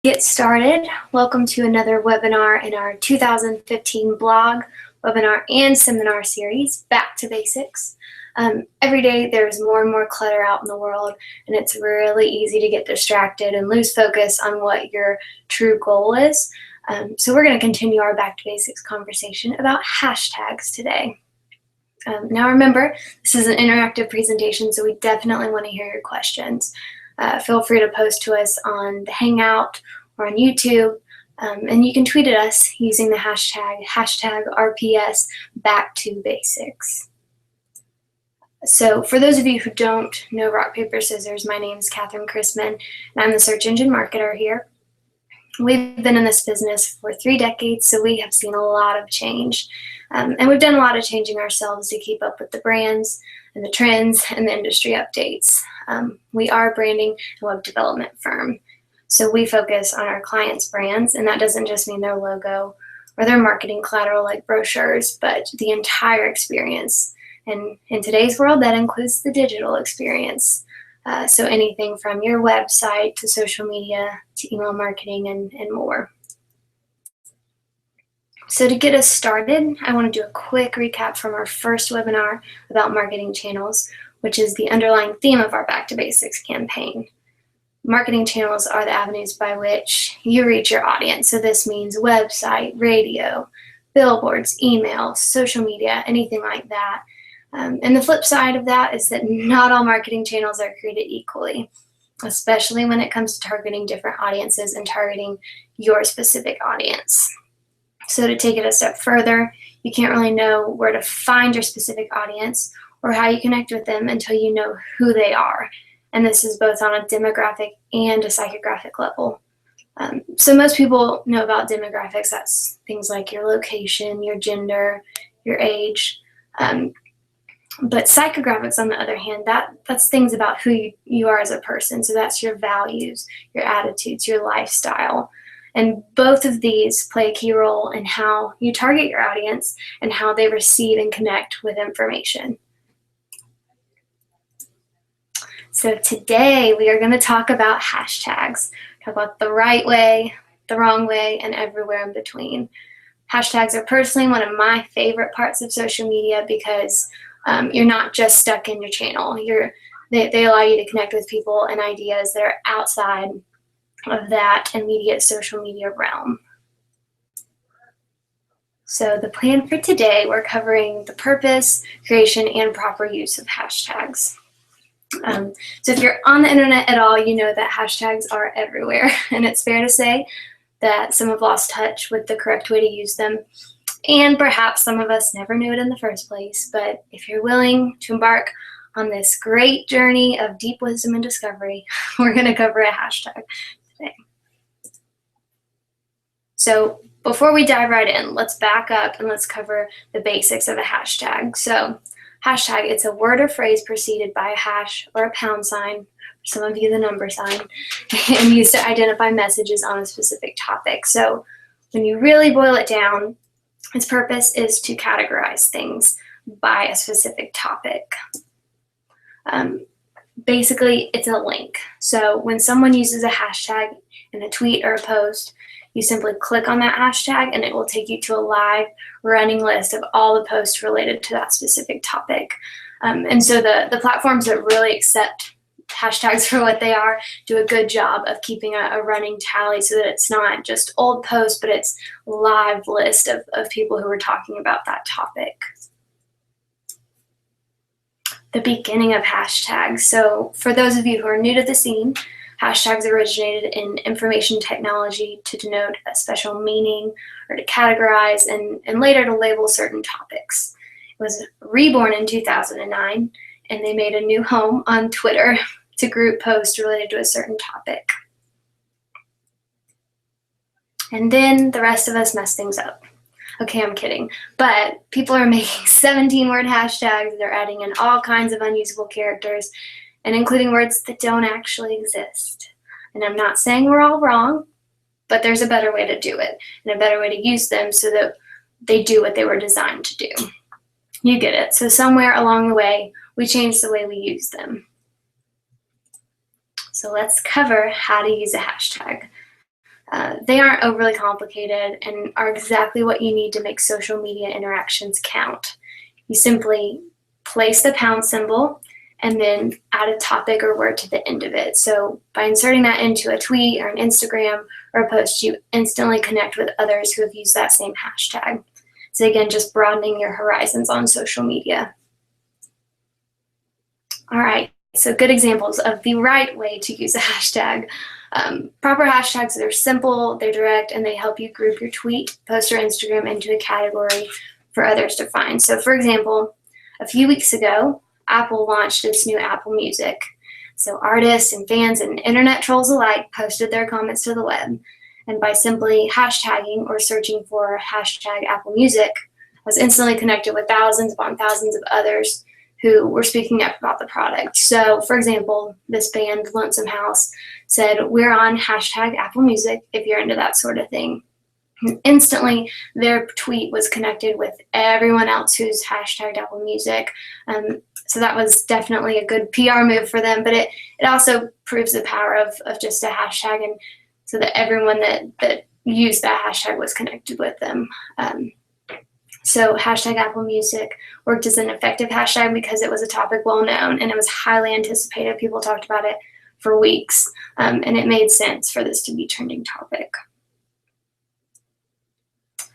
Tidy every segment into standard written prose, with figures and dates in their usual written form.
Get started. Welcome to another webinar in our 2015 blog, webinar, and seminar series, Back to Basics. Every day there's more and more clutter out in the world, and it's really easy to get distracted and lose focus on what your true goal is. So we're going to continue our Back to Basics conversation about hashtags today. Now remember, this is an interactive presentation, so we definitely want to hear your questions. Feel free to post to us on the Hangout or on YouTube, and you can tweet at us using the hashtag RPS Back to Basics. So for those of you who don't know rock, paper, scissors, my name is Catherine Chrisman, and I'm the search engine marketer here. We've been in this business for 3 decades, so we have seen a lot of change. And we've done a lot of changing ourselves to keep up with the brands and the trends and the industry updates. We are a branding and web development firm. So we focus on our clients' brands, and that doesn't just mean their logo or their marketing collateral like brochures, but the entire experience. And in today's world, that includes the digital experience. So anything from your website to social media to email marketing and more. So to get us started, I want to do a quick recap from our first webinar about marketing channels, which is the underlying theme of our Back to Basics campaign. Marketing channels are the avenues by which you reach your audience. So this means website, radio, billboards, email, social media, anything like that. And the flip side of that is that not all marketing channels are created equally, especially when it comes to targeting different audiences and targeting your specific audience. So to take it a step further, you can't really know where to find your specific audience or how you connect with them until you know who they are. And this is both on a demographic and a psychographic level. So most people know about demographics. That's things like your location, your gender, your age. But psychographics, on the other hand, that's things about who you are as a person. So that's your values, your attitudes, your lifestyle. And both of these play a key role in how you target your audience and how they receive and connect with information. So today we are going to talk about hashtags, talk about the right way, the wrong way, and everywhere in between. Hashtags are personally one of my favorite parts of social media because you're not just stuck in your channel. They allow you to connect with people and ideas that are outside of that immediate social media realm. So the plan for today, we're covering the purpose, creation, and proper use of hashtags. So if you're on the internet at all, you know that hashtags are everywhere, and it's fair to say that some have lost touch with the correct way to use them, and perhaps some of us never knew it in the first place. But if you're willing to embark on this great journey of deep wisdom and discovery, we're going to cover a hashtag today. So before we dive right in, let's back up and let's cover the basics of a hashtag. So hashtag, it's a word or phrase preceded by a hash or a pound sign, some of you the number sign, and used to identify messages on a specific topic. So when you really boil it down, its purpose is to categorize things by a specific topic. Basically, it's a link. So when someone uses a hashtag in a tweet or a post, you simply click on that hashtag and it will take you to a live running list of all the posts related to that specific topic. And so the platforms that really accept hashtags for what they are do a good job of keeping a running tally so that it's not just old posts, but it's a live list of people who are talking about that topic. The beginning of hashtags. So for those of you who are new to the scene, hashtags originated in information technology to denote a special meaning or to categorize and later to label certain topics. It was reborn in 2009, and they made a new home on Twitter to group posts related to a certain topic. And then the rest of us mess things up. Okay, I'm kidding. But people are making 17-word hashtags. They're adding in all kinds of unusable characters and including words that don't actually exist. And I'm not saying we're all wrong, but there's a better way to do it and a better way to use them so that they do what they were designed to do. You get it. So somewhere along the way, we changed the way we use them. So let's cover how to use a hashtag. They aren't overly complicated and are exactly what you need to make social media interactions count. You simply place the pound symbol and then add a topic or word to the end of it. So by inserting that into a tweet or an Instagram or a post, you instantly connect with others who have used that same hashtag. So again, just broadening your horizons on social media. All right, so good examples of the right way to use a hashtag. Proper hashtags, they're simple, they're direct, and they help you group your tweet, post, or Instagram into a category for others to find. So for example, a few weeks ago, Apple launched its new Apple Music. So artists and fans and internet trolls alike posted their comments to the web. And by simply hashtagging or searching for hashtag Apple Music, I was instantly connected with thousands upon thousands of others who were speaking up about the product. So for example, this band, Lonesome House, said, "We're on hashtag Apple Music if you're into that sort of thing." And instantly, their tweet was connected with everyone else who's hashtagged Apple Music. So that was definitely a good PR move for them, but it also proves the power of just a hashtag, and so that everyone that used that hashtag was connected with them. So hashtag Apple Music worked as an effective hashtag because it was a topic well known and it was highly anticipated. People talked about it for weeks, and it made sense for this to be a trending topic.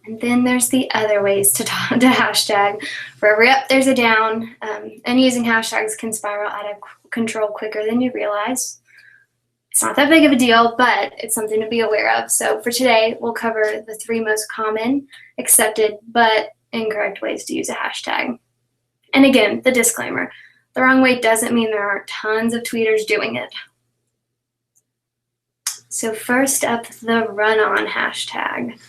And then there's the other ways to hashtag. For every up, there's a down, and using hashtags can spiral out of control quicker than you realize. It's not that big of a deal, but it's something to be aware of. So for today, we'll cover the 3 most common, accepted, but incorrect ways to use a hashtag. And again, the disclaimer, the wrong way doesn't mean there aren't tons of tweeters doing it. So first up, the run-on hashtag.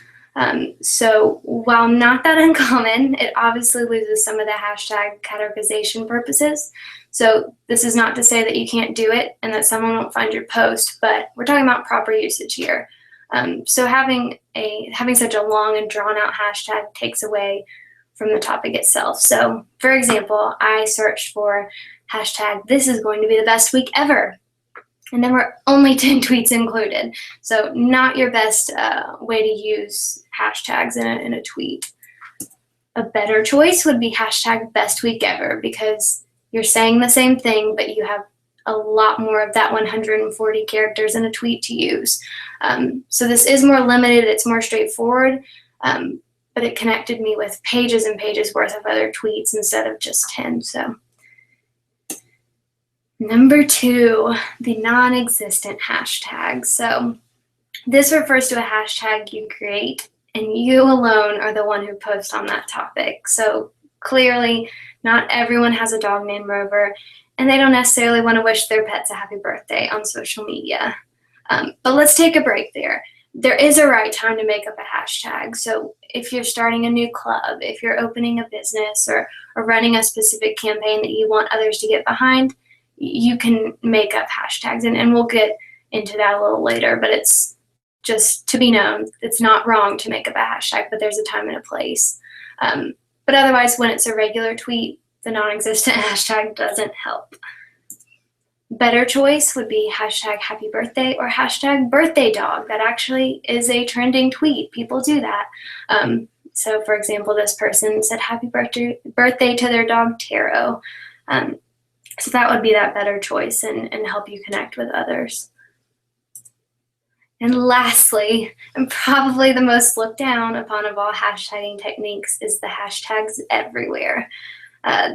So while not that uncommon, it obviously loses some of the hashtag categorization purposes. So this is not to say that you can't do it and that someone won't find your post, but we're talking about proper usage here. So having such a long and drawn out hashtag takes away from the topic itself. So for example, I searched for hashtag "this is going to be the best week ever," and there were only 10 tweets included. So not your best way to use hashtags in a tweet. A better choice would be hashtag "best week ever," because you're saying the same thing, but you have a lot more of that 140 characters in a tweet to use. So this is more limited, it's more straightforward, but it connected me with pages and pages worth of other tweets instead of just 10. So number 2, the non-existent hashtag. So this refers to a hashtag you create and you alone are the one who posts on that topic. So clearly not everyone has a dog named Rover, and they don't necessarily want to wish their pets a happy birthday on social media. But let's take a break there. There is a right time to make up a hashtag. So if you're starting a new club, if you're opening a business or running a specific campaign that you want others to get behind, you can make up hashtags. And we'll get into that a little later, but it's just to be known, it's not wrong to make up a hashtag, but there's a time and a place. But otherwise, when it's a regular tweet, the non-existent hashtag doesn't help. Better choice would be hashtag happy birthday or hashtag birthday dog. That actually is a trending tweet. People do that. So for example, this person said happy birthday to their dog Taro. So that would be that better choice and help you connect with others. And lastly, and probably the most looked down upon of all hashtagging techniques, is the hashtags everywhere.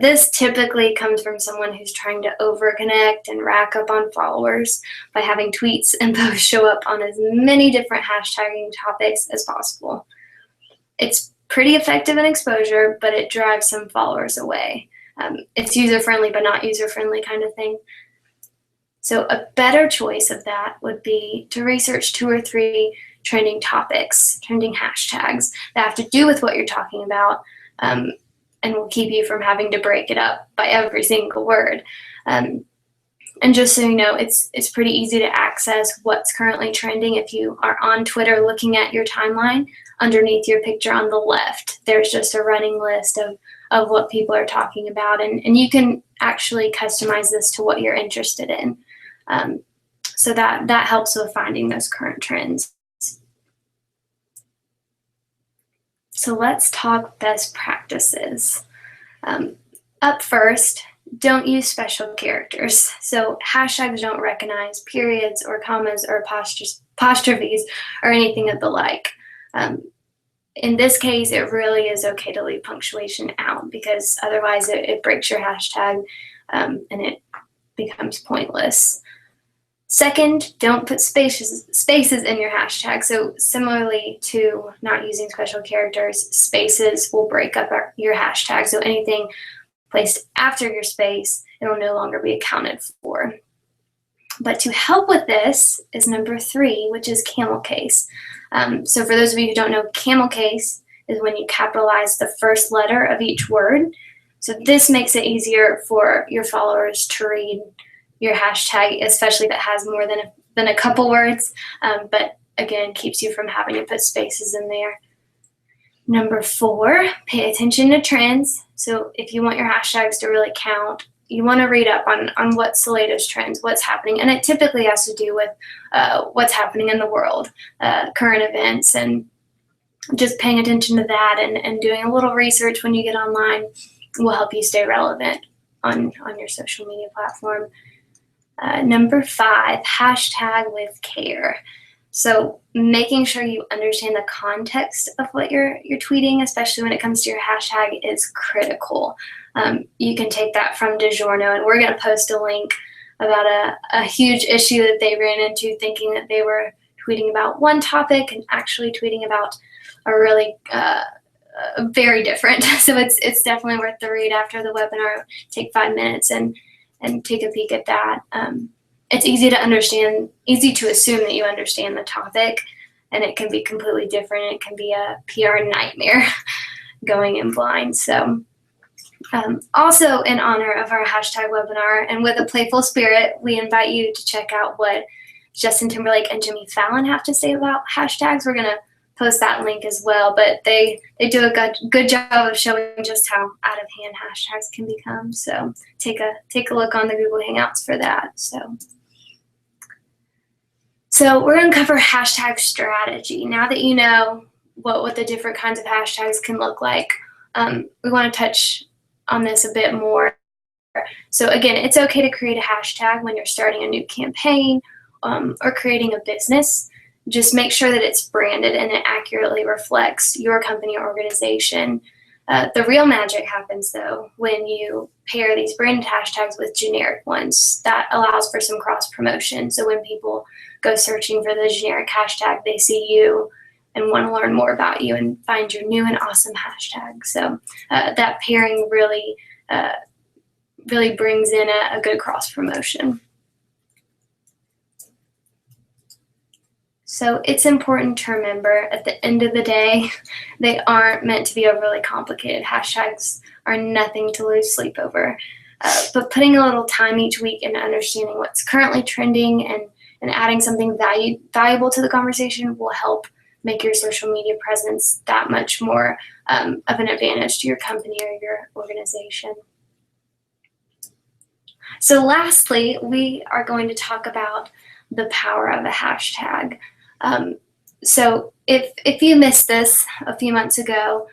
This typically comes from someone who's trying to overconnect and rack up on followers by having tweets and posts show up on as many different hashtagging topics as possible. It's pretty effective in exposure, but it drives some followers away. It's user-friendly, but not user-friendly kind of thing. So a better choice of that would be to research 2 or 3 trending topics, trending hashtags that have to do with what you're talking about, and will keep you from having to break it up by every single word. And just so you know, it's pretty easy to access what's currently trending. If you are on Twitter looking at your timeline, underneath your picture on the left, there's just a running list of what people are talking about. And you can actually customize this to what you're interested in. So that helps with finding those current trends. So let's talk best practices. Up first, don't use special characters. So hashtags don't recognize periods or commas or apostrophes or anything of the like. In this case, it really is okay to leave punctuation out because otherwise it breaks your hashtag and it becomes pointless. Second, don't put spaces in your hashtag. So similarly to not using special characters, spaces will break up your hashtag. So anything placed after your space, it will no longer be accounted for. But to help with this is number 3, which is camel case. So for those of you who don't know, camel case is when you capitalize the first letter of each word. So this makes it easier for your followers to read your hashtag, especially if it has more than a couple words, but again, keeps you from having to put spaces in there. Number 4, pay attention to trends. So if you want your hashtags to really count, you want to read up on what's the latest trends, what's happening, and it typically has to do with what's happening in the world, current events, and just paying attention to that and doing a little research when you get online will help you stay relevant on your social media platform. Number 5, hashtag with care. So making sure you understand the context of what you're tweeting, especially when it comes to your hashtag, is critical. You can take that from DiGiorno, and we're going to post a link about a huge issue that they ran into, thinking that they were tweeting about one topic and actually tweeting about a really very different. So it's definitely worth the read after the webinar. Take 5 minutes and take a peek at that. It's easy to understand, easy to assume that you understand the topic, and it can be completely different. It can be a PR nightmare going in blind. So also in honor of our hashtag webinar and with a playful spirit, we invite you to check out what Justin Timberlake and Jimmy Fallon have to say about hashtags. We're going to post that link as well, but they do a good job of showing just how out of hand hashtags can become. So take a look on the Google Hangouts for that. So we're going to cover hashtag strategy. Now that you know what the different kinds of hashtags can look like, we want to touch on this a bit more. So again, it's okay to create a hashtag when you're starting a new campaign or creating a business. Just make sure that it's branded and it accurately reflects your company or organization. The real magic happens, though, when you pair these branded hashtags with generic ones. That allows for some cross-promotion. So when people go searching for the generic hashtag, they see you and want to learn more about you and find your new and awesome hashtag. So that pairing really brings in a good cross-promotion. So it's important to remember at the end of the day, they aren't meant to be overly complicated. Hashtags are nothing to lose sleep over. But putting a little time each week into understanding what's currently trending and adding something valuable to the conversation will help make your social media presence that much more of an advantage to your company or your organization. So lastly, we are going to talk about the power of a hashtag. So if you missed this a few months ago,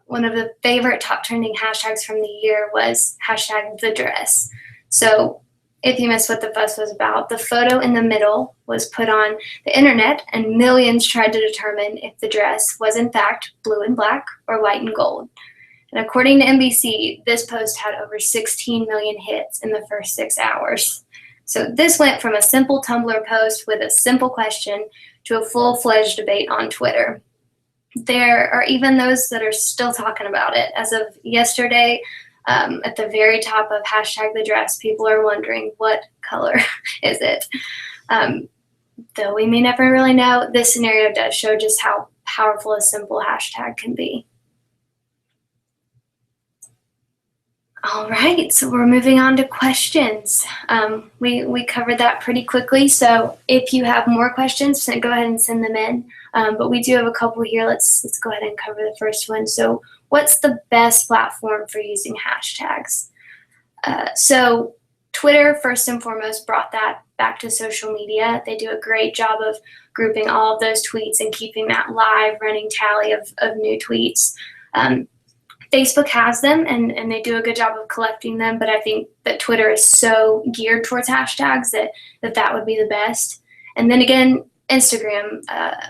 one of the favorite top trending hashtags from the year was hashtag the dress. So if you missed what the fuss was about, the photo in the middle was put on the internet and millions tried to determine if the dress was in fact blue and black or white and gold. And according to NBC, this post had over 16 million hits in the first 6 hours. So this went from a simple Tumblr post with a simple question to a full-fledged debate on Twitter. There are even those that are still talking about it. As of yesterday, at the very top of hashtag the dress, people are wondering what color is it. Though we may never really know, this scenario does show just how powerful a simple hashtag can be. All right, so we're moving on to questions. We covered that pretty quickly, so if you have more questions, go ahead and send them in. But we do have a couple here. Let's go ahead and cover the first one. So what's the best platform for using hashtags? So Twitter, first and foremost, brought that back to social media. They do a great job of grouping all of those tweets and keeping that live running tally of new tweets. Facebook has them, and they do a good job of collecting them, but I think that Twitter is so geared towards hashtags that would be the best. And then again, Instagram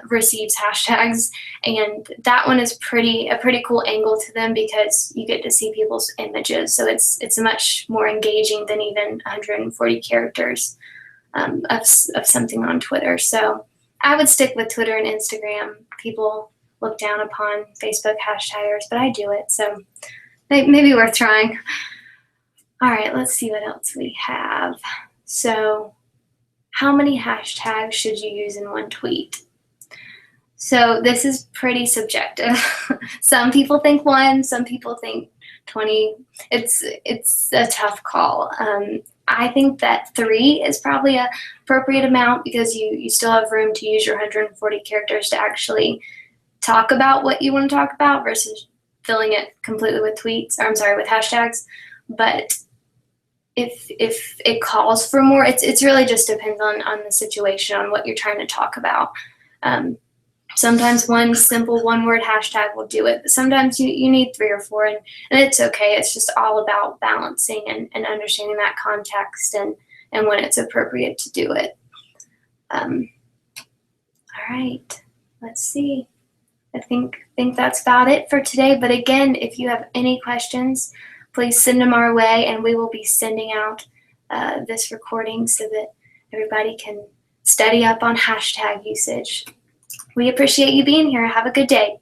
receives hashtags, and that one is a pretty cool angle to them because you get to see people's images, so it's much more engaging than even 140 characters of something on Twitter. So I would stick with Twitter and Instagram. People look down upon Facebook hashtaggers, but I do it, so maybe worth trying. All right, let's see what else we have. So how many hashtags should you use in one tweet? So this is pretty subjective. Some people think 1, some people think 20. It's a tough call. I think that 3 is probably an appropriate amount because you still have room to use your 140 characters to actually talk about what you want to talk about versus filling it completely with tweets, or I'm sorry, with hashtags. But if it calls for more, it's really just depends on the situation, on what you're trying to talk about. Sometimes one simple one-word hashtag will do it, but sometimes you need 3 or 4, and it's okay. It's just all about balancing and understanding that context and when it's appropriate to do it. All right, let's see. I think that's about it for today. But again, if you have any questions, please send them our way, and we will be sending out this recording so that everybody can study up on hashtag usage. We appreciate you being here. Have a good day.